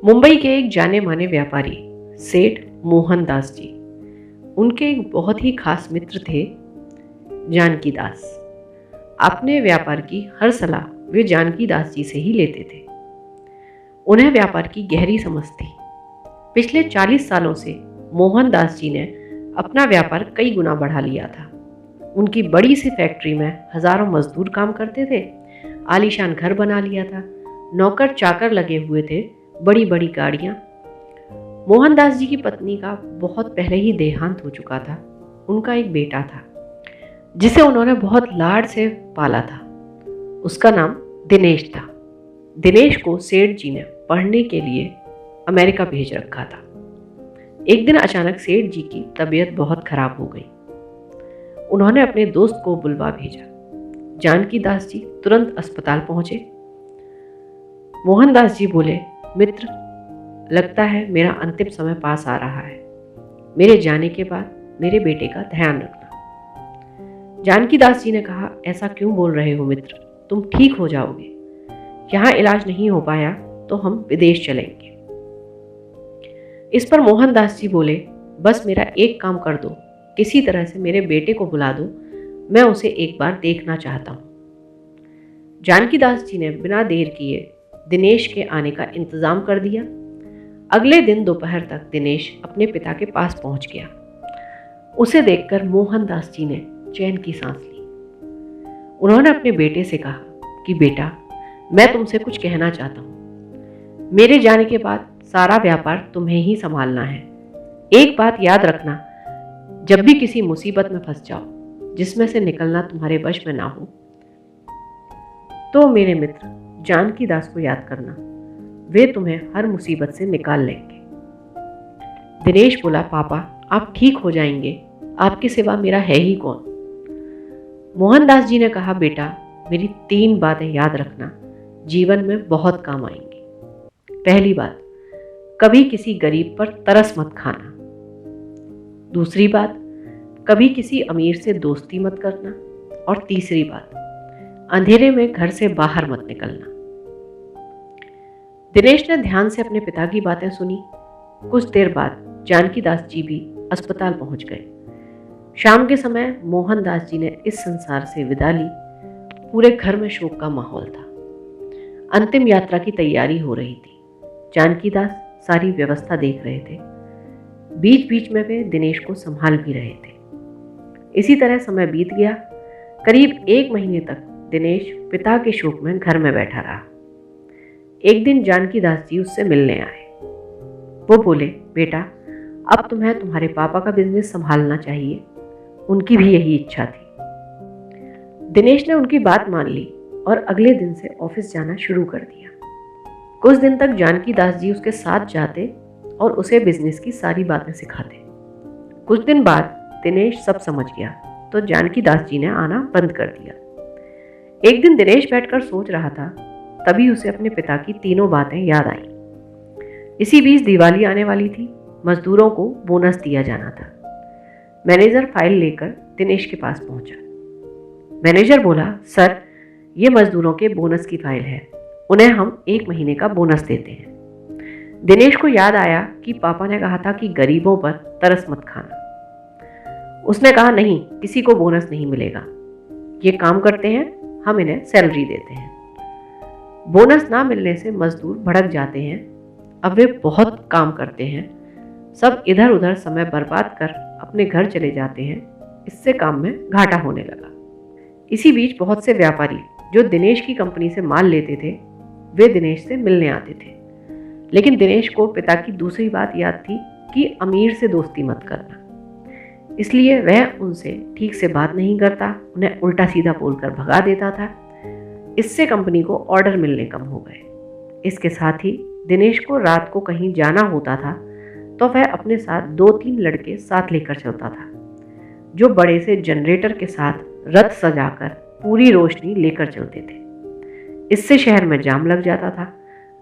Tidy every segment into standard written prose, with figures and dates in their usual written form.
मुंबई के एक जाने माने व्यापारी सेठ मोहन दास जी, उनके एक बहुत ही खास मित्र थे जानकी दास। अपने व्यापार की हर सलाह वे जानकी दास जी से ही लेते थे। उन्हें व्यापार की गहरी समझ थी। पिछले 40 सालों से मोहन दास जी ने अपना व्यापार कई गुना बढ़ा लिया था। उनकी बड़ी सी फैक्ट्री में हजारों मजदूर काम करते थे। आलीशान घर बना लिया था। नौकर चाकर लगे हुए थे। बड़ी बड़ी गाड़ियां। मोहनदास जी की पत्नी का बहुत पहले ही देहांत हो चुका था। उनका एक बेटा था जिसे उन्होंने बहुत लाड से पाला था। उसका नाम दिनेश था। दिनेश को सेठ जी ने पढ़ने के लिए अमेरिका भेज रखा था। एक दिन अचानक सेठ जी की तबीयत बहुत खराब हो गई। उन्होंने अपने दोस्त को बुलवा भेजा। जानकी दास जी तुरंत अस्पताल पहुंचे। मोहनदास जी बोले, मित्र, लगता है मेरा अंतिम समय पास आ रहा है। मेरे जाने के बाद मेरे बेटे का ध्यान रखना। जानकी दास जी ने कहा, ऐसा क्यों बोल रहे हो मित्र? तुम ठीक हो जाओगे। यहाँ इलाज नहीं हो पाया तो हम विदेश चलेंगे। इस पर मोहनदास जी बोले, बस मेरा एक काम कर दो, किसी तरह से मेरे बेटे को बुला दो, मैं उसे एक बार देखना चाहता हूँ। जानकी दास जी ने बिना देर किए दिनेश के आने का इंतजाम कर दिया। अगले दिन दोपहर तक दिनेश अपने पिता के पास पहुंच गया। उसे देखकर मोहनदास जी ने चैन की सांस ली। उन्होंने अपने बेटे से कहा कि बेटा, मैं तुमसे कुछ कहना चाहता हूँ। मेरे जाने के बाद सारा व्यापार तुम्हें ही संभालना है। एक बात याद रखना, जब भी किसी मुसीबत में फंस जाओ जिसमें से निकलना तुम्हारे वश में ना हो, तो मेरे मित्र जानकी दास को याद करना, वे तुम्हें हर मुसीबत से निकाल लेंगे। दिनेश बोला, पापा, आप ठीक हो जाएंगे, आपके सिवा मेरा है ही कौन। मोहनदास जी ने कहा, बेटा, मेरी 3 बातें याद रखना, जीवन में बहुत काम आएंगी। पहली बात, कभी किसी गरीब पर तरस मत खाना। दूसरी बात, कभी किसी अमीर से दोस्ती मत करना। और तीसरी बात, अंधेरे में घर से बाहर मत निकलना। दिनेश ने ध्यान से अपने पिता की बातें सुनी। कुछ देर बाद जानकी दास जी भी अस्पताल पहुंच गए। शाम के समय मोहनदास जी ने इस संसार से विदा ली। पूरे घर में शोक का माहौल था। अंतिम यात्रा की तैयारी हो रही थी। जानकी दास सारी व्यवस्था देख रहे थे। बीच बीच में वे दिनेश को संभाल भी रहे थे। इसी तरह समय बीत गया। करीब 1 महीने तक दिनेश पिता के शोक में घर में बैठा रहा। एक दिन जानकी दास जी उससे मिलने आए। वो बोले, बेटा, अब तुम्हें तुम्हारे पापा का बिजनेस संभालना चाहिए। उनकी भी यही इच्छा थी। दिनेश ने उनकी बात मान ली और अगले दिन से ऑफिस जाना शुरू कर दिया। कुछ दिन तक जानकी दास जी उसके साथ जाते और उसे बिजनेस की सारी बातें सिखाते। कुछ दिन बाद दिनेश सब समझ गया तो जानकी दास जी ने आना बंद कर दिया। एक दिन दिनेश बैठकर सोच रहा था, तभी उसे अपने पिता की 3 बातें याद आईं। इसी बीच दिवाली आने वाली थी। मजदूरों को बोनस दिया जाना था। मैनेजर फाइल लेकर दिनेश के पास पहुंचा। मैनेजर बोला, सर, ये मजदूरों के बोनस की फाइल है। उन्हें हम 1 महीने का बोनस देते हैं। दिनेश को याद आया कि पापा ने कहा था कि गरीबों पर तरस मत खाना। उसने कहा, नहीं, किसी को बोनस नहीं मिलेगा। ये काम करते हैं, हम इन्हें सैलरी देते हैं। बोनस ना मिलने से मजदूर भड़क जाते हैं। अब वे बहुत काम करते हैं। सब इधर उधर समय बर्बाद कर अपने घर चले जाते हैं। इससे काम में घाटा होने लगा। इसी बीच बहुत से व्यापारी जो दिनेश की कंपनी से माल लेते थे, वे दिनेश से मिलने आते थे। लेकिन दिनेश को पिता की दूसरी बात याद थी कि अमीर से दोस्ती मत करना। इसलिए वह उनसे ठीक से बात नहीं करता, उन्हें उल्टा सीधा बोलकर भगा देता था। इससे कंपनी को ऑर्डर मिलने कम हो गए। इसके साथ ही दिनेश को रात को कहीं जाना होता था तो वह अपने साथ 2-3 लड़के साथ लेकर चलता था, जो बड़े से जनरेटर के साथ रथ सजाकर पूरी रोशनी लेकर चलते थे। इससे शहर में जाम लग जाता था।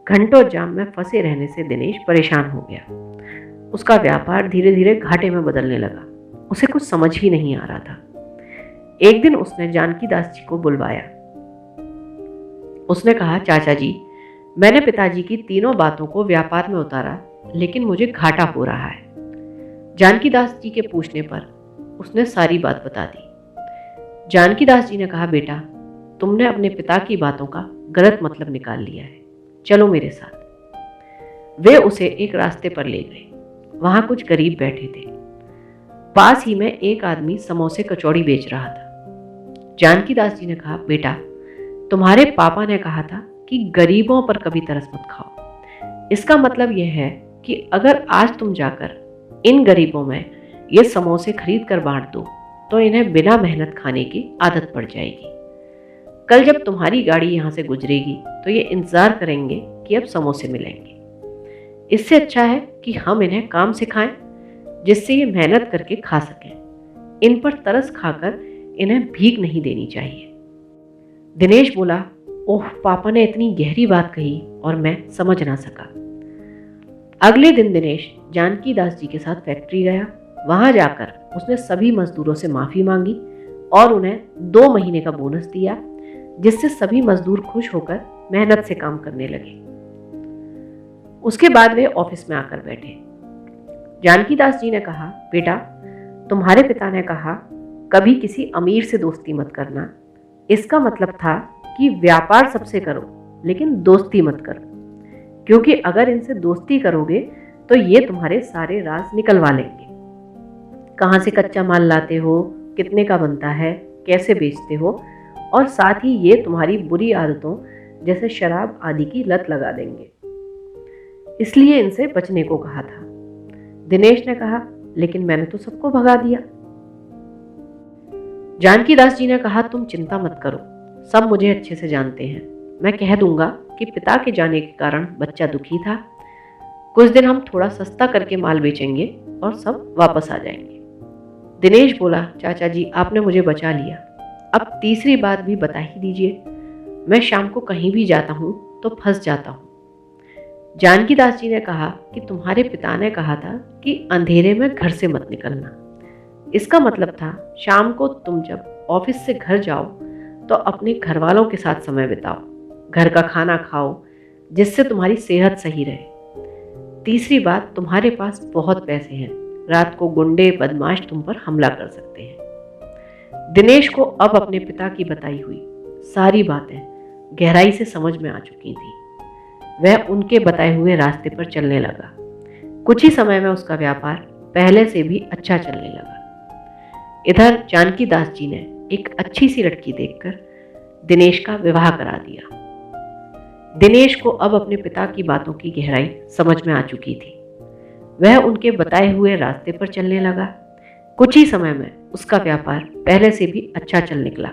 घंटों जाम में फंसे रहने से दिनेश परेशान हो गया। उसका व्यापार धीरे धीरे घाटे में बदलने लगा। उसे कुछ समझ ही नहीं आ रहा था। एक दिन उसने जानकी दास जी को बुलवाया। उसने कहा, चाचा जी, मैंने पिताजी की तीनों बातों को व्यापार में उतारा, लेकिन मुझे घाटा हो रहा है। जानकी दास जी के पूछने पर उसने सारी बात बता दी। जानकी दास जी ने कहा, बेटा, तुमने अपने पिता की बातों का गलत मतलब निकाल लिया है, चलो मेरे साथ। वे उसे एक रास्ते पर ले गए। वहां कुछ गरीब बैठे थे। पास ही में एक आदमी समोसे कचौड़ी बेच रहा था। जानकी दास जी ने कहा, बेटा, तुम्हारे पापा ने कहा था कि गरीबों पर कभी तरस मत खाओ। इसका मतलब यह है कि अगर आज तुम जाकर इन गरीबों में ये समोसे खरीद कर बांट दो तो इन्हें बिना मेहनत खाने की आदत पड़ जाएगी। कल जब तुम्हारी गाड़ी यहाँ से गुजरेगी तो ये इंतजार करेंगे कि अब समोसे मिलेंगे। इससे अच्छा है कि हम इन्हें काम सिखाएं जिससे ये मेहनत करके खा सकें। इन पर तरस खाकर इन्हें भीख नहीं देनी चाहिए। दिनेश बोला, ओह, पापा ने इतनी गहरी बात कही और मैं समझ ना सका। अगले दिन दिनेश जानकी दास जी के साथ फैक्ट्री गया। वहां जाकर उसने सभी मजदूरों से माफी मांगी और उन्हें 2 महीने का बोनस दिया, जिससे सभी मजदूर खुश होकर मेहनत से काम करने लगे। उसके बाद वे ऑफिस में आकर बैठे। जानकी दास जी ने कहा, बेटा, तुम्हारे पिता ने कहा कभी किसी अमीर से दोस्ती मत करना। इसका मतलब था कि व्यापार सबसे करो लेकिन दोस्ती मत करो, क्योंकि अगर इनसे दोस्ती करोगे तो ये तुम्हारे सारे राज निकलवा लेंगे। कहाँ से कच्चा माल लाते हो, कितने का बनता है, कैसे बेचते हो, और साथ ही ये तुम्हारी बुरी आदतों जैसे शराब आदि की लत लगा देंगे। इसलिए इनसे बचने को कहा था। दिनेश ने कहा, लेकिन मैंने तो सबको भगा दिया। जानकी दास जी ने कहा, तुम चिंता मत करो, सब मुझे अच्छे से जानते हैं। मैं कह दूंगा कि पिता के जाने के कारण बच्चा दुखी था। कुछ दिन हम थोड़ा सस्ता करके माल बेचेंगे और सब वापस आ जाएंगे। दिनेश बोला, चाचा जी, आपने मुझे बचा लिया। अब तीसरी बात भी बता ही दीजिए। मैं शाम को कहीं भी जाता हूँ तो फंस जाता हूँ। जानकी दास जी ने कहा कि तुम्हारे पिता ने कहा था कि अंधेरे में घर से मत निकलना। इसका मतलब था शाम को तुम जब ऑफिस से घर जाओ तो अपने घर वालों के साथ समय बिताओ, घर का खाना खाओ, जिससे तुम्हारी सेहत सही रहे। तीसरी बात, तुम्हारे पास बहुत पैसे हैं, रात को गुंडे बदमाश तुम पर हमला कर सकते हैं। दिनेश को अब अपने पिता की बताई हुई सारी बातें गहराई से समझ में आ चुकी थी। वह उनके बताए हुए रास्ते पर चलने लगा। कुछ ही समय में उसका व्यापार पहले से भी अच्छा चलने लगा। इधर जानकी दास जी ने एक अच्छी सी लड़की देखकर दिनेश का विवाह करा दिया। दिनेश को अब अपने पिता की बातों की गहराई समझ में आ चुकी थी। वह उनके बताए हुए रास्ते पर चलने लगा। कुछ ही समय में उसका व्यापार पहले से भी अच्छा चल निकला।